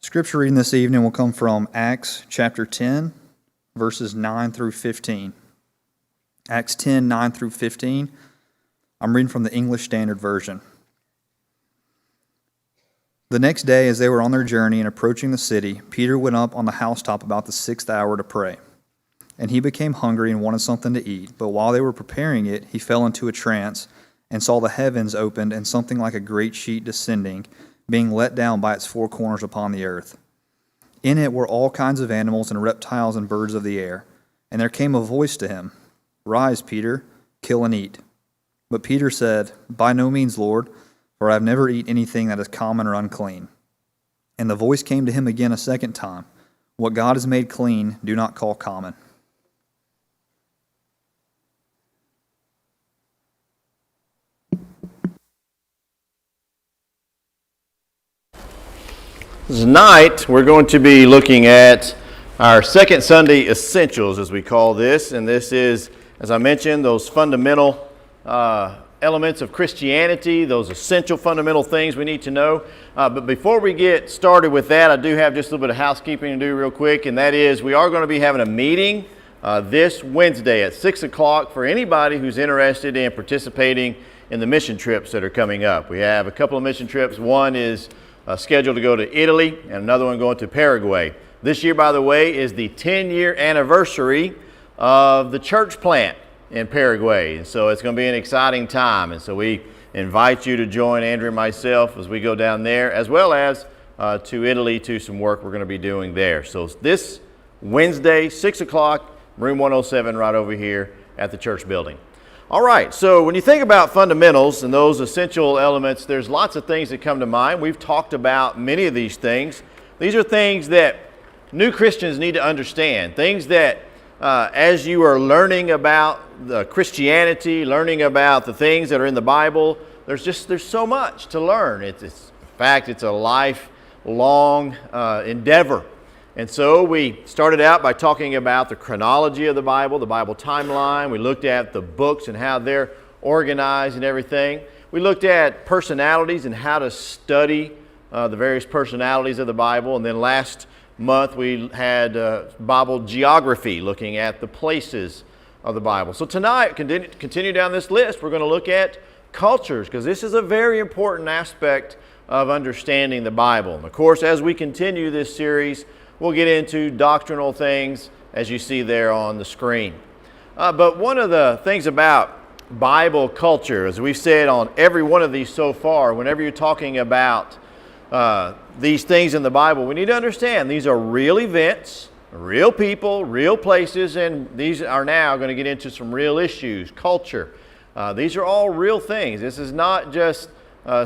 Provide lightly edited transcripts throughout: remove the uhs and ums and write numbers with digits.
Scripture reading this evening will come from Acts chapter 10, verses 9 through 15. Acts 10, 9 through 15. I'm reading from the English Standard Version. The next day, as they were on their journey and approaching the city, Peter went up on the housetop about the 6th hour to pray. And he became hungry and wanted something to eat. But while they were preparing it, he fell into a trance and saw the heavens opened and something like a great sheet descending, being let down by its four corners upon the earth. In it were all kinds of animals and reptiles and birds of the air. And there came a voice to him, "Rise, Peter, kill and eat." But Peter said, "By no means, Lord, for I have never eaten anything that is common or unclean." And the voice came to him again a second time, "What God has made clean, do not call common." Tonight, we're going to be looking at our Second Sunday Essentials, as we call this. And this is, as I mentioned, those fundamental elements of Christianity, those essential fundamental things we need to know. But before we get started with that, I do have just a little bit of housekeeping to do real quick. And that is, we are going to be having a meeting this Wednesday at 6 o'clock for anybody who's interested in participating in the mission trips that are coming up. We have a couple of mission trips. One is scheduled to go to Italy, and another one going to Paraguay. This year, by the way, is the 10-year anniversary of the church plant in Paraguay, and so it's going to be an exciting time. And so we invite you to join Andrew and myself as we go down there, as well as to Italy to some work we're going to be doing there. So this Wednesday, 6 o'clock, room 107 right over here at the church building. All right, so when you think about fundamentals and those essential elements, there's lots of things that come to mind. We've talked about many of these things. These are things that new Christians need to understand, things that as you are learning about the Christianity, learning about the things that are in the Bible, there's so much to learn. In fact, it's a lifelong endeavor. And so we started out by talking about the chronology of the Bible timeline. We looked at the books and how they're organized and everything. We looked at personalities and how to study the various personalities of the Bible. And then last month we had Bible geography, looking at the places of the Bible. So tonight, continue down this list, we're going to look at cultures, because this is a very important aspect of understanding the Bible. And of course, as we continue this series, we'll get into doctrinal things as you see there on the screen. But one of the things about Bible culture, as we've said on every one of these so far, whenever you're talking about these things in the Bible, we need to understand these are real events, real people, real places, and these are now going to get into some real issues, culture. These are all real things. This is not just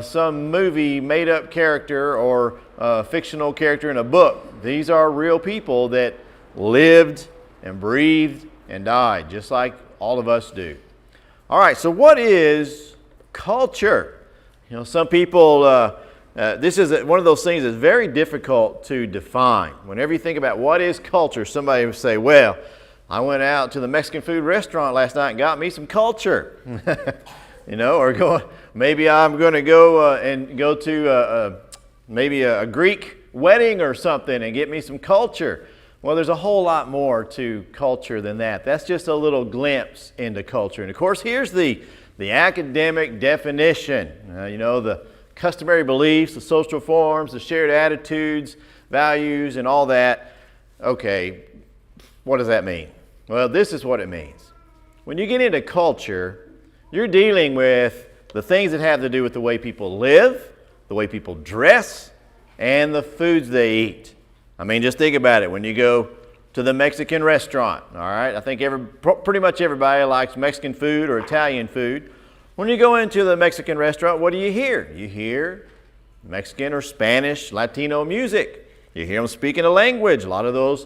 some movie made-up character or a fictional character in a book. These are real people that lived and breathed and died, just like all of us do. All right, so what is culture? You know, some people, this is one of those things that's very difficult to define. Whenever you think about what is culture, somebody will say, well, I went out to the Mexican food restaurant last night and got me some culture. You know, or maybe I'm going to go to maybe a Greek wedding or something and get me some culture. Well, there's a whole lot more to culture than that. That's just a little glimpse into culture. And of course, here's the academic definition. You know, the customary beliefs, the social forms, the shared attitudes, values, and all that. Okay, what does that mean? Well, this is what it means. When you get into culture, you're dealing with the things that have to do with the way people live, the way people dress, and the foods they eat. I mean, just think about it. When you go to the Mexican restaurant, all right, I think pretty much everybody likes Mexican food or Italian food. When you go into the Mexican restaurant, what do you hear? You hear Mexican or Spanish, Latino music. You hear them speaking a language. A lot of those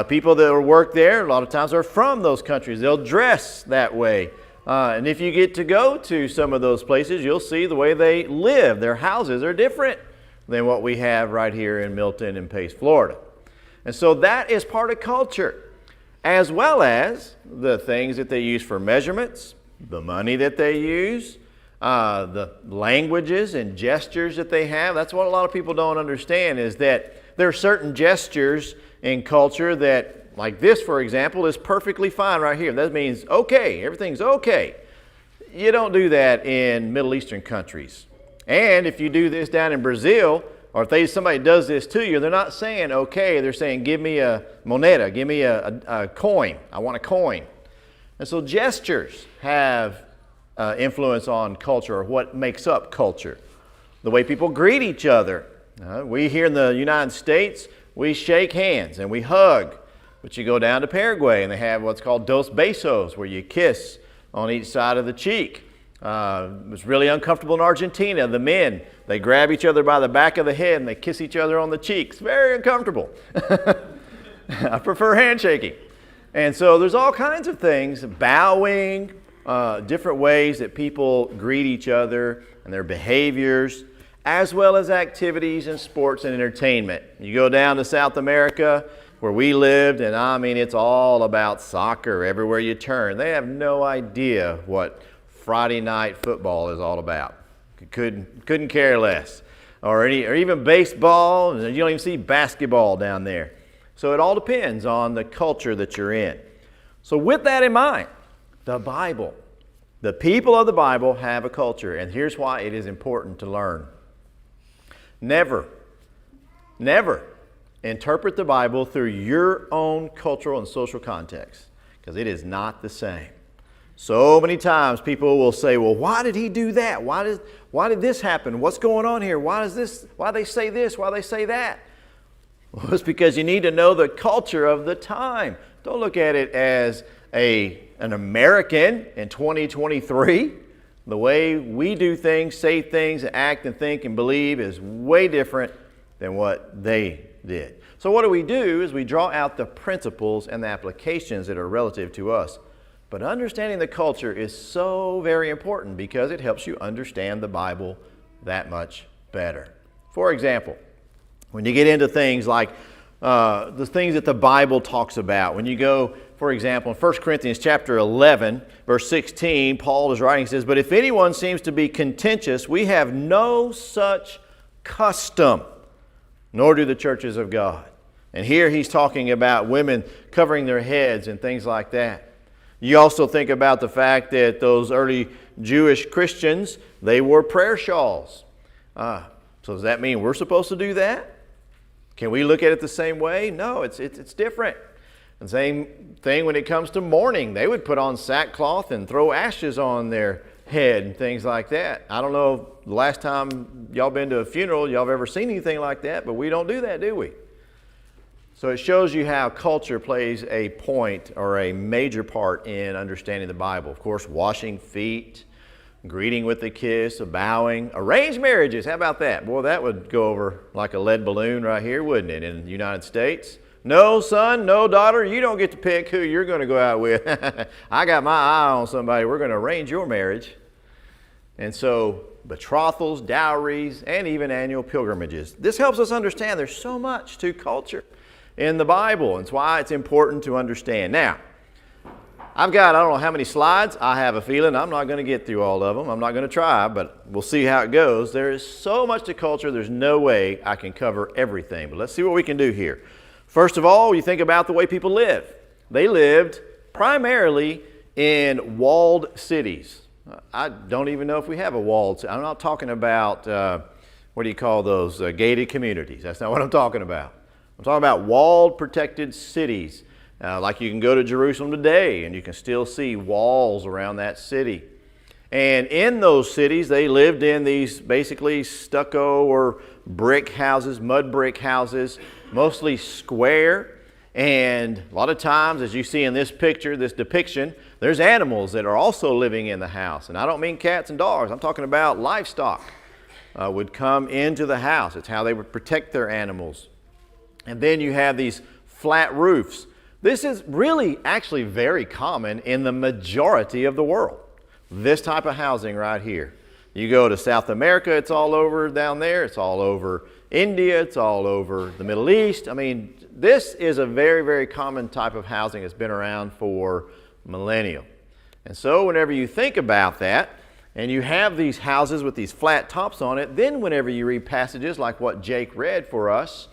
people that work there, a lot of times are from those countries. They'll dress that way. And if you get to go to some of those places, you'll see the way they live. Their houses are different than what we have right here in Milton and Pace, Florida. And so that is part of culture, as well as the things that they use for measurements, the money that they use, the languages and gestures that they have. That's what a lot of people don't understand, is that there are certain gestures in culture that, like this, for example, is perfectly fine right here. That means okay, everything's okay. You don't do that in Middle Eastern countries. And if you do this down in Brazil, or if somebody does this to you, they're not saying okay, they're saying give me a moneda, give me a coin, I want a coin. And so gestures have influence on culture, or what makes up culture. The way people greet each other. We here in the United States, we shake hands and we hug. But you go down to Paraguay and they have what's called dos besos, where you kiss on each side of the cheek. It was really uncomfortable in Argentina. The men, they grab each other by the back of the head and they kiss each other on the cheeks. Very uncomfortable. I prefer handshaking. And so there's all kinds of things, bowing, different ways that people greet each other and their behaviors, as well as activities and sports and entertainment. You go down to South America, where we lived, and I mean, it's all about soccer everywhere you turn. They have no idea what Friday night football is all about. Couldn't care less. Or even baseball, and you don't even see basketball down there. So it all depends on the culture that you're in. So with that in mind, the Bible, the people of the Bible have a culture, and here's why it is important to learn. Never interpret the Bible through your own cultural and social context, because it is not the same. So many times people will say, well, why did he do that? Why did this happen? What's going on here? Why they say this? Why they say that? Well, it's because you need to know the culture of the time. Don't look at it as an American in 2023. The way we do things, say things, act and think and believe is way different than what they did. So what we do is we draw out the principles and the applications that are relative to us. But understanding the culture is so very important, because it helps you understand the Bible that much better. For example, when you get into things like the things that the Bible talks about, when you go, for example, in 1 Corinthians chapter 11, verse 16, Paul is writing, he says, "But if anyone seems to be contentious, we have no such custom, nor do the churches of God." And here he's talking about women covering their heads and things like that. You also think about the fact that those early Jewish Christians, they wore prayer shawls. So does that mean we're supposed to do that? Can we look at it the same way? No, it's different. And same thing when it comes to mourning. They would put on sackcloth and throw ashes on their head and things like that. I don't know the last time y'all been to a funeral, y'all have ever seen anything like that, but we don't do that, do we? So it shows you how culture plays a point or a major part in understanding the Bible. Of course, washing feet, greeting with a kiss, a bowing, arranged marriages. How about that? Boy, that would go over like a lead balloon right here, wouldn't it, in the United States? No son, no daughter, you don't get to pick who you're going to go out with. I got my eye on somebody. We're going to arrange your marriage. And so betrothals, dowries, and even annual pilgrimages. This helps us understand there's so much to culture in the Bible, and it's why it's important to understand. Now, I've got, I don't know how many slides. I have a feeling I'm not going to get through all of them. I'm not going to try, but we'll see how it goes. There is so much to culture, there's no way I can cover everything, but let's see what we can do here. First of all, you think about the way people live. They lived primarily in walled cities. I don't even know if we have a walled city. I'm not talking about, what do you call those, gated communities. That's not what I'm talking about. I'm talking about walled, protected cities. Like you can go to Jerusalem today and you can still see walls around that city. And in those cities, they lived in these basically stucco or brick houses, mud brick houses, mostly square. And a lot of times, as you see in this picture, this depiction, there's animals that are also living in the house. And I don't mean cats and dogs. I'm talking about livestock would come into the house. It's how they would protect their animals. And then you have these flat roofs. This is really actually very common in the majority of the world. This type of housing right here. You go to South America, it's all over down there. It's all over India. It's all over the Middle East. I mean, this is a very, very common type of housing that's been around for millennia. And so whenever you think about that, and you have these houses with these flat tops on it, then whenever you read passages like what Jake read for us,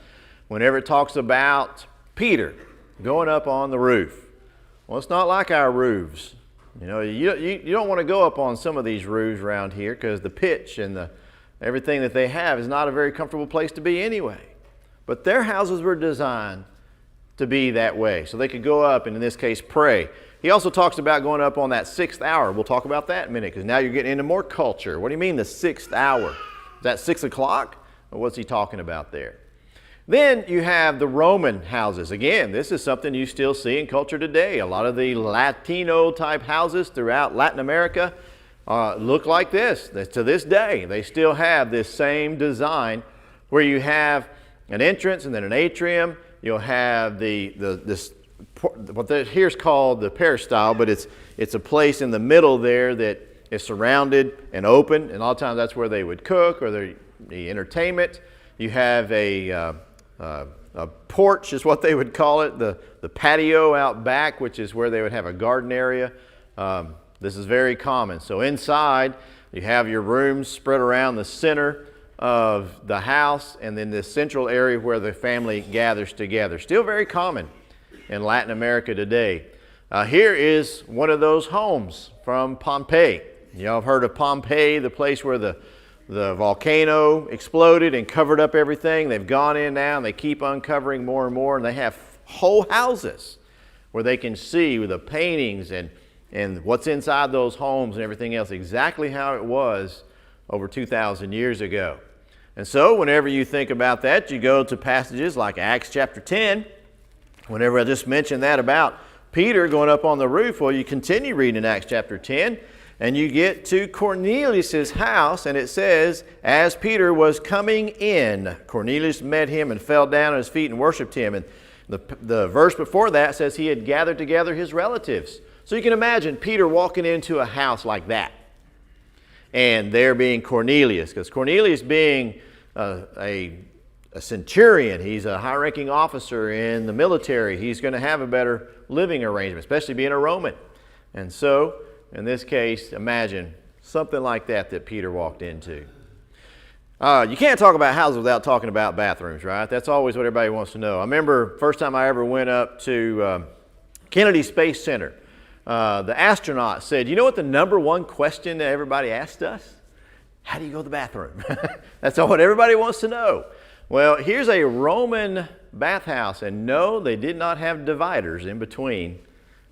whenever it talks about Peter going up on the roof, well, it's not like our roofs. You know, you don't want to go up on some of these roofs around here because the pitch and everything that they have is not a very comfortable place to be anyway. But their houses were designed to be that way, so they could go up and, in this case, pray. He also talks about going up on that 6th hour. We'll talk about that in a minute because now you're getting into more culture. What do you mean the 6th hour? Is that 6 o'clock? Or what's he talking about there? Then you have the Roman houses. Again, this is something you still see in culture today. A lot of the Latino type houses throughout Latin America look like this. To this day, they still have this same design where you have an entrance and then an atrium. You'll have what here's called the peristyle, but it's a place in the middle there that is surrounded and open, and a lot of times that's where they would cook or the entertainment. You have a porch is what they would call it, the patio out back, which is where they would have a garden area. This is very common. So inside, you have your rooms spread around the center of the house, and then this central area where the family gathers together. Still very common in Latin America today. Here is one of those homes from Pompeii. You all have heard of Pompeii, the place where the volcano exploded and covered up everything. They've gone in now and they keep uncovering more and more, and they have whole houses where they can see with the paintings and what's inside those homes and everything else, exactly how it was over 2,000 years ago. And so whenever you think about that, you go to passages like Acts chapter 10. Whenever I just mentioned that about Peter going up on the roof, well, you continue reading in Acts chapter 10, and you get to Cornelius' house, and it says, as Peter was coming in, Cornelius met him and fell down at his feet and worshiped him. And the verse before that says he had gathered together his relatives. So you can imagine Peter walking into a house like that, and there being Cornelius, because Cornelius being a centurion, he's a high-ranking officer in the military. He's going to have a better living arrangement, especially being a Roman. And so, in this case, imagine something like that Peter walked into. You can't talk about houses without talking about bathrooms, right? That's always what everybody wants to know. I remember first time I ever went up to Kennedy Space Center. The astronaut said, you know what the number one question that everybody asked us? How do you go to the bathroom? That's all what everybody wants to know. Well, here's a Roman bathhouse, and no, they did not have dividers in between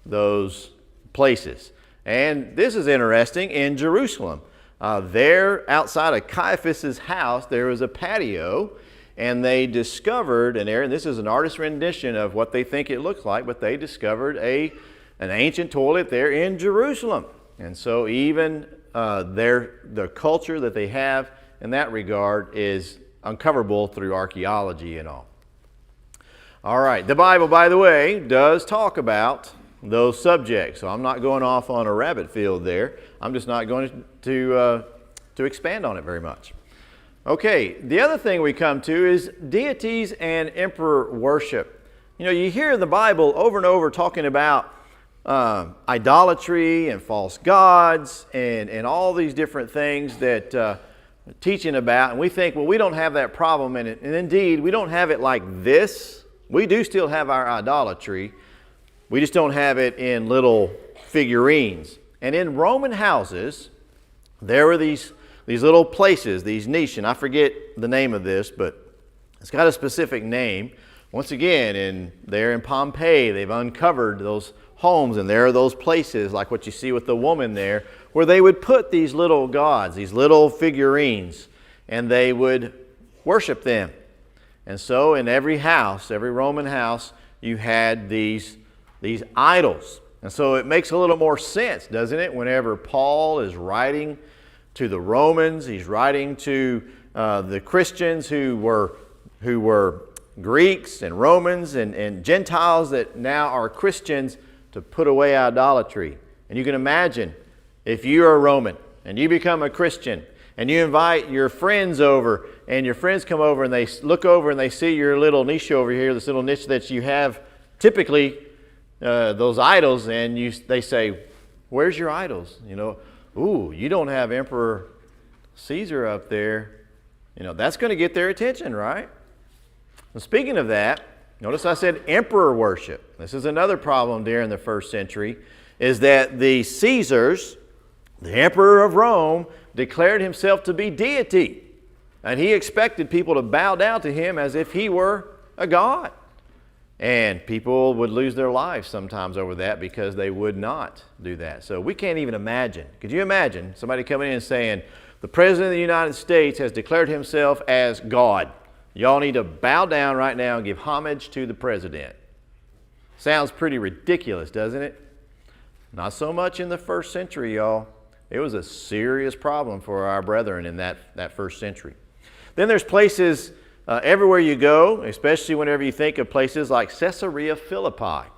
those places. And this is interesting. In Jerusalem, there outside of Caiaphas' house, there was a patio, and they discovered an area, and this is an artist's rendition of what they think it looks like, but they discovered an ancient toilet there in Jerusalem. And so even the culture that they have in that regard is uncoverable through archaeology and all. All right, the Bible, by the way, does talk about those subjects. So I'm not going off on a rabbit field there. I'm just not going to expand on it very much. Okay, the other thing we come to is deities and emperor worship. You know, you hear in the Bible over and over talking about idolatry and false gods and all these different things that teaching about, and we think, well, we don't have that problem, and indeed, we don't have it like this. We do still have our idolatry. We just don't have it in little figurines. And in Roman houses, there were these little places, these niches, and I forget the name of this, but it's got a specific name. Once again, there in Pompeii, they've uncovered those homes, and there are those places like what you see with the woman there, where they would put these little gods, these little figurines, and they would worship them. And so in every house, every Roman house, you had these idols. And so it makes a little more sense, doesn't it? Whenever Paul is writing to the Romans, he's writing to the Christians who were Greeks and Romans and Gentiles that now are Christians, to put away idolatry. And you can imagine if you're a Roman and you become a Christian and you invite your friends over, and your friends come over and they look over and they see your little niche over here, this little niche that you have typically those idols, and they say, where's your idols? You know, ooh, you don't have Emperor Caesar up there. That's going to get their attention, right? And speaking of that, notice I said emperor worship. This is another problem during the first century, is that the Caesars, the emperor of Rome, declared himself to be deity. And he expected people to bow down to him as if he were a god. And people would lose their lives sometimes over that because they would not do that. So we can't even imagine. Could you imagine somebody coming in and saying, the President of the United States has declared himself as God. Y'all need to bow down right now and give homage to the President. Sounds pretty ridiculous, doesn't it? Not so much in the first century, y'all. It was a serious problem for our brethren in that first century. Then there's places everywhere you go, especially whenever you think of places like Caesarea Philippi.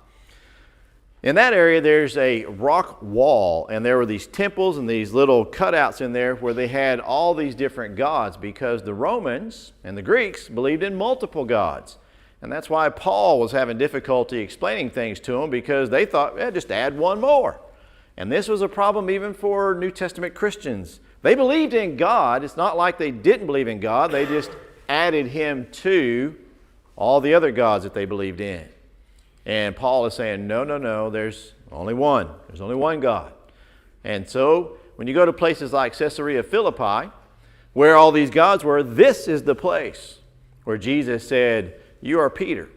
In that area, there's a rock wall, and there were these temples and these little cutouts in there where they had all these different gods because the Romans and the Greeks believed in multiple gods. And that's why Paul was having difficulty explaining things to them, because they thought, just add one more. And this was a problem even for New Testament Christians. They believed in God. It's not like they didn't believe in God. They just added him to all the other gods that they believed in. And Paul is saying, no, there's only one. There's only one God. And so when you go to places like Caesarea Philippi, where all these gods were, this is the place where Jesus said, you are Peter,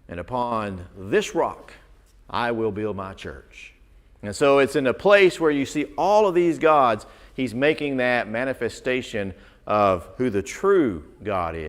and upon this rock I will build my church. And so it's in a place where you see all of these gods, he's making that manifestation of who the true God